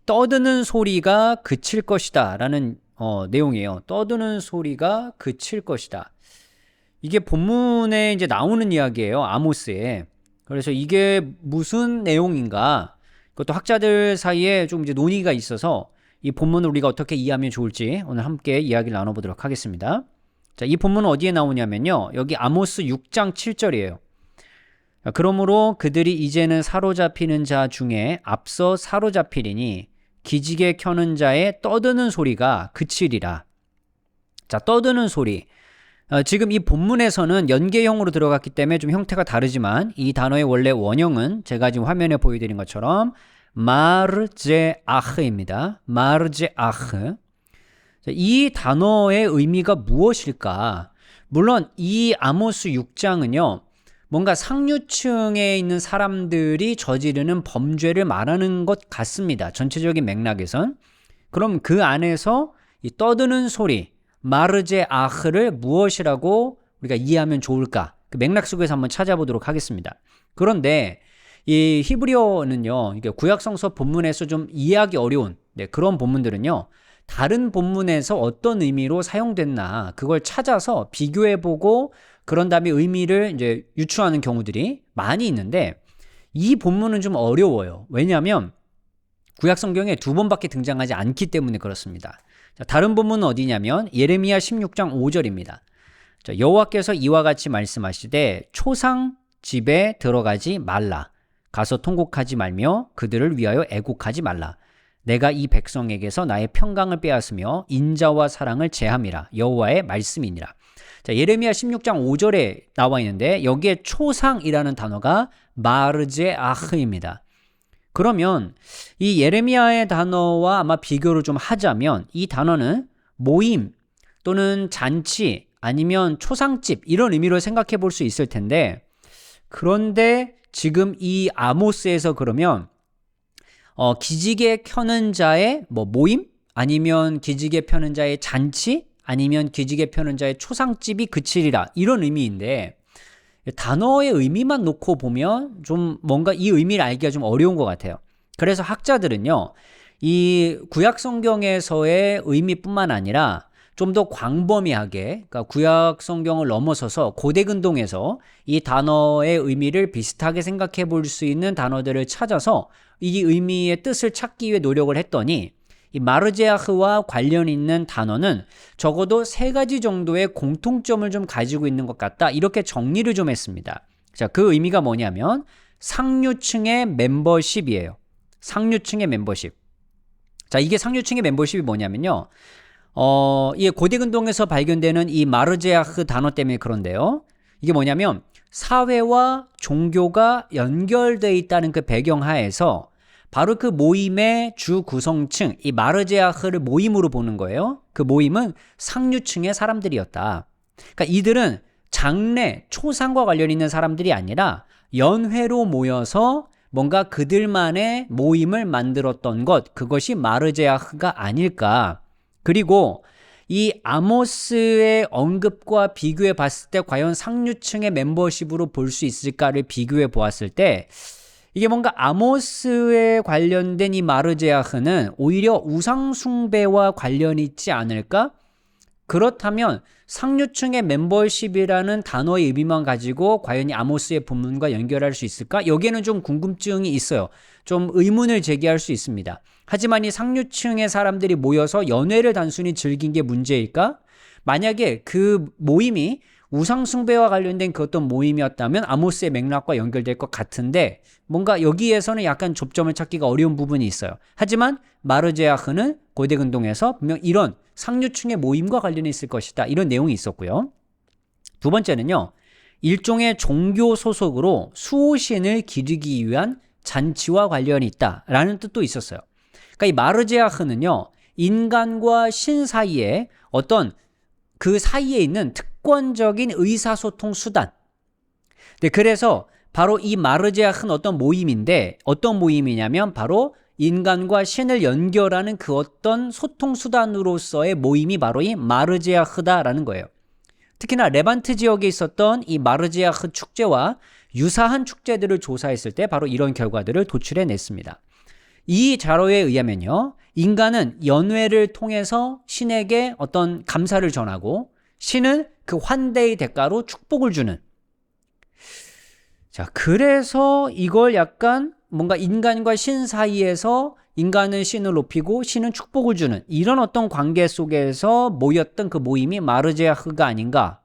떠드는 소리가 그칠 것이다 라는 내용이에요. 떠드는 소리가 그칠 것이다. 이게 본문에 이제 나오는 이야기예요. 아모스에. 그래서 이게 무슨 내용인가? 그것도 학자들 사이에 좀 이제 논의가 있어서 이 본문을 우리가 어떻게 이해하면 좋을지 오늘 함께 이야기를 나눠보도록 하겠습니다. 자, 이 본문은 어디에 나오냐면요. 여기 아모스 6장 7절이에요. 그러므로 그들이 이제는 사로잡히는 자 중에 앞서 사로잡히리니 기지개 켜는 자의 떠드는 소리가 그치리라. 자, 떠드는 소리. 지금 이 본문에서는 연계형으로 들어갔기 때문에 좀 형태가 다르지만 이 단어의 원래 원형은 제가 지금 화면에 보여드린 것처럼 마르제아흐입니다. 마르제아흐. 이 단어의 의미가 무엇일까? 물론 이 아모스 6장은요. 뭔가 상류층에 있는 사람들이 저지르는 범죄를 말하는 것 같습니다. 전체적인 맥락에선. 그럼 그 안에서 이 떠드는 소리, 마르제아흐를 무엇이라고 우리가 이해하면 좋을까? 그 맥락 속에서 한번 찾아보도록 하겠습니다. 그런데 이 히브리어는요, 이게 구약성서 본문에서 좀 이해하기 어려운 그런 본문들은요, 다른 본문에서 어떤 의미로 사용됐나 그걸 찾아서 비교해보고 그런 다음에 의미를 이제 유추하는 경우들이 많이 있는데 이 본문은 좀 어려워요. 왜냐하면 구약 성경에 2번밖에 등장하지 않기 때문에 그렇습니다. 자, 다른 본문은 어디냐면 예레미야 16장 5절입니다. 자, 여호와께서 이와 같이 말씀하시되 초상 집에 들어가지 말라. 가서 통곡하지 말며 그들을 위하여 애곡하지 말라. 내가 이 백성에게서 나의 평강을 빼앗으며 인자와 사랑을 제함이라. 여호와의 말씀이니라. 자, 예레미야 16장 5절에 나와 있는데 여기에 초상이라는 단어가 마르제아흐입니다. 그러면 이 예레미야의 단어와 아마 비교를 좀 하자면 이 단어는 모임 또는 잔치 아니면 초상집 이런 의미로 생각해 볼 수 있을 텐데 그런데 지금 이 아모스에서 그러면 기지개 켜는 자의 모임 아니면 기지개 펴는 자의 잔치 아니면 기지개 펴는 자의 초상집이 그치리라 이런 의미인데 단어의 의미만 놓고 보면 좀 뭔가 이 의미를 알기가 좀 어려운 것 같아요. 그래서 학자들은요, 이 구약 성경에서의 의미뿐만 아니라 좀 더 광범위하게, 그러니까 구약 성경을 넘어서서 고대 근동에서 이 단어의 의미를 비슷하게 생각해 볼 수 있는 단어들을 찾아서 이 의미의 뜻을 찾기 위해 노력을 했더니 이 마르제아흐와 관련 있는 단어는 적어도 3가지 정도의 공통점을 좀 가지고 있는 것 같다. 이렇게 정리를 좀 했습니다. 자, 그 의미가 뭐냐면 상류층의 멤버십이에요. 상류층의 멤버십. 자, 이게 상류층의 멤버십이 뭐냐면요. 이 고대 근동에서 발견되는 이 마르제아흐 단어 때문에 그런데요. 이게 뭐냐면 사회와 종교가 연결되어 있다는 그 배경 하에서 바로 그 모임의 주 구성층, 이 마르제아흐를 모임으로 보는 거예요. 그 모임은 상류층의 사람들이었다. 그러니까 이들은 장래, 초상과 관련 있는 사람들이 아니라 연회로 모여서 뭔가 그들만의 모임을 만들었던 것, 그것이 마르제아흐가 아닐까. 그리고 이 아모스의 언급과 비교해 봤을 때 과연 상류층의 멤버십으로 볼 수 있을까를 비교해 보았을 때 이게 뭔가 아모스에 관련된 이 마르제아흐는 오히려 우상숭배와 관련이 있지 않을까? 그렇다면 상류층의 멤버십이라는 단어의 의미만 가지고 과연 이 아모스의 본문과 연결할 수 있을까? 여기에는 좀 궁금증이 있어요. 좀 의문을 제기할 수 있습니다. 하지만 이 상류층의 사람들이 모여서 연회를 단순히 즐긴 게 문제일까? 만약에 그 모임이 우상숭배와 관련된 그 어떤 모임이었다면 아모스의 맥락과 연결될 것 같은데 뭔가 여기에서는 약간 접점을 찾기가 어려운 부분이 있어요. 하지만 마르제아흐는 고대 근동에서 분명 이런 상류층의 모임과 관련이 있을 것이다. 이런 내용이 있었고요. 두 번째는요. 일종의 종교 소속으로 수호신을 기리기 위한 잔치와 관련이 있다라는 뜻도 있었어요. 그러니까 이 마르제아흐는요. 인간과 신 사이에 어떤 그 사이에 있는 특권적인 의사소통 수단. 네, 그래서 바로 이 마르제아흐는 어떤 모임인데 어떤 모임이냐면 바로 인간과 신을 연결하는 그 어떤 소통 수단으로서의 모임이 바로 이 마르제아흐다라는 거예요. 특히나 레반트 지역에 있었던 이 마르제아흐 축제와 유사한 축제들을 조사했을 때 바로 이런 결과들을 도출해냈습니다. 이 자료에 의하면요, 인간은 연회를 통해서 신에게 어떤 감사를 전하고 신은 그 환대의 대가로 축복을 주는. 자, 그래서 이걸 약간 뭔가 인간과 신 사이에서 인간은 신을 높이고 신은 축복을 주는 이런 어떤 관계 속에서 모였던 그 모임이 마르제아흐가 아닌가.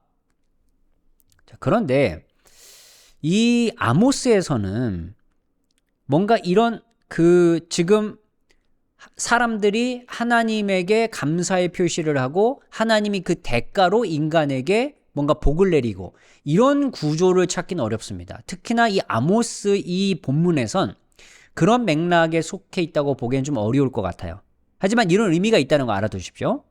자, 그런데 이 아모스에서는 뭔가 이런 지금 사람들이 하나님에게 감사의 표시를 하고 하나님이 그 대가로 인간에게 뭔가 복을 내리고 이런 구조를 찾기는 어렵습니다. 특히나 이 아모스 이 본문에선 그런 맥락에 속해 있다고 보기엔 좀 어려울 것 같아요. 하지만 이런 의미가 있다는 거 알아두십시오.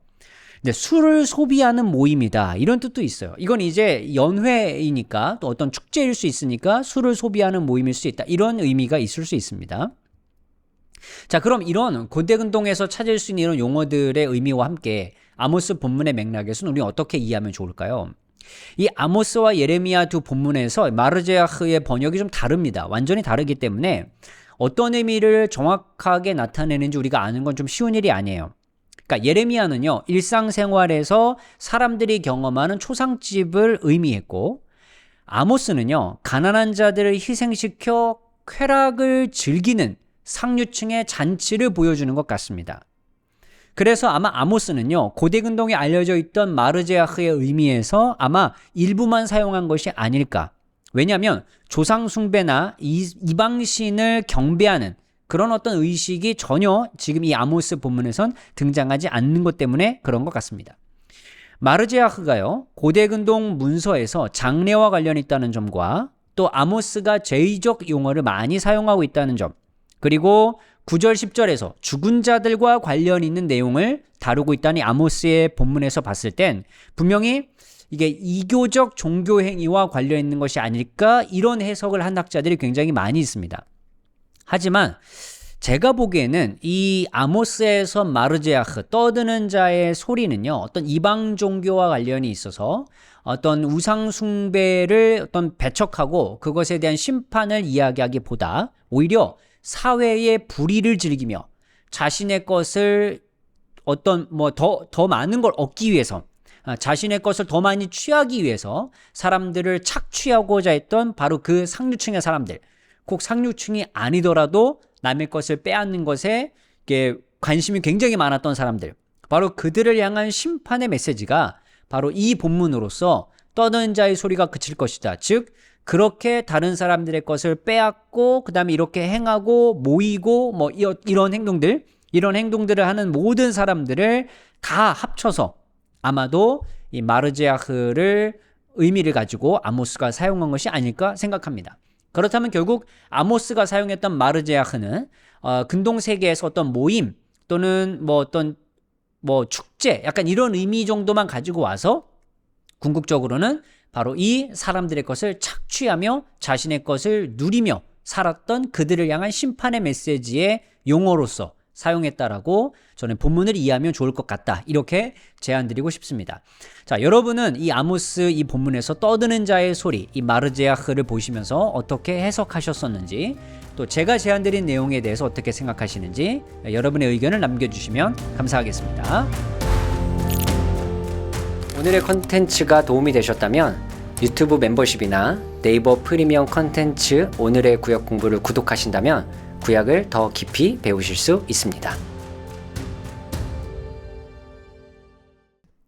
근데 술을 소비하는 모임이다, 이런 뜻도 있어요. 이건 이제 연회이니까 또 어떤 축제일 수 있으니까 술을 소비하는 모임일 수 있다, 이런 의미가 있을 수 있습니다. 자, 그럼 이런 고대근동에서 찾을 수 있는 이런 용어들의 의미와 함께 아모스 본문의 맥락에서는 우리는 어떻게 이해하면 좋을까요? 이 아모스와 예레미야 두 본문에서 마르제아흐의 번역이 좀 다릅니다. 완전히 다르기 때문에 어떤 의미를 정확하게 나타내는지 우리가 아는 건 좀 쉬운 일이 아니에요. 그러니까 예레미야는요, 일상생활에서 사람들이 경험하는 초상집을 의미했고, 아모스는요, 가난한 자들을 희생시켜 쾌락을 즐기는 상류층의 잔치를 보여주는 것 같습니다. 그래서 아마 아모스는요, 고대근동에 알려져 있던 마르제아흐의 의미에서 아마 일부만 사용한 것이 아닐까. 왜냐하면 조상숭배나 이방신을 경배하는 그런 어떤 의식이 전혀 지금 이 아모스 본문에선 등장하지 않는 것 때문에 그런 것 같습니다. 마르제아흐가요, 고대근동 문서에서 장례와 관련이 있다는 점과 또 아모스가 죄의적 용어를 많이 사용하고 있다는 점, 그리고 9절 10절에서 죽은 자들과 관련 있는 내용을 다루고 있다니 아모스의 본문에서 봤을 땐 분명히 이게 이교적 종교 행위와 관련 있는 것이 아닐까, 이런 해석을 한 학자들이 굉장히 많이 있습니다. 하지만 제가 보기에는 이 아모스에서 마르제아흐, 떠드는 자의 소리는요, 어떤 이방 종교와 관련이 있어서 어떤 우상 숭배를 어떤 배척하고 그것에 대한 심판을 이야기하기보다 오히려 사회의 불의를 즐기며 자신의 것을 어떤 더 많은 걸 얻기 위해서, 자신의 것을 더 많이 취하기 위해서 사람들을 착취하고자 했던 바로 그 상류층의 사람들, 꼭 상류층이 아니더라도 남의 것을 빼앗는 것에 관심이 굉장히 많았던 사람들, 바로 그들을 향한 심판의 메시지가 바로 이 본문으로서 떠드는 자의 소리가 그칠 것이다. 즉 그렇게 다른 사람들의 것을 빼앗고 그 다음에 이렇게 행하고 모이고 이런 행동들을 하는 모든 사람들을 다 합쳐서 아마도 이 마르제아흐를 의미를 가지고 아모스가 사용한 것이 아닐까 생각합니다. 그렇다면 결국 아모스가 사용했던 마르제아흐는 근동 세계에서 어떤 모임 또는 어떤 축제, 약간 이런 의미 정도만 가지고 와서 궁극적으로는 바로 이 사람들의 것을 착취하며 자신의 것을 누리며 살았던 그들을 향한 심판의 메시지의 용어로서 사용했다라고 저는 본문을 이해하면 좋을 것 같다, 이렇게 제안드리고 싶습니다. 자, 여러분은 이 아모스 이 본문에서 떠드는 자의 소리, 이 마르제아흐를 보시면서 어떻게 해석하셨었는지, 또 제가 제안드린 내용에 대해서 어떻게 생각하시는지 여러분의 의견을 남겨주시면 감사하겠습니다. 오늘의 컨텐츠가 도움이 되셨다면 유튜브 멤버십이나 네이버 프리미엄 컨텐츠 오늘의 구약 공부를 구독하신다면 구약을 더 깊이 배우실 수 있습니다.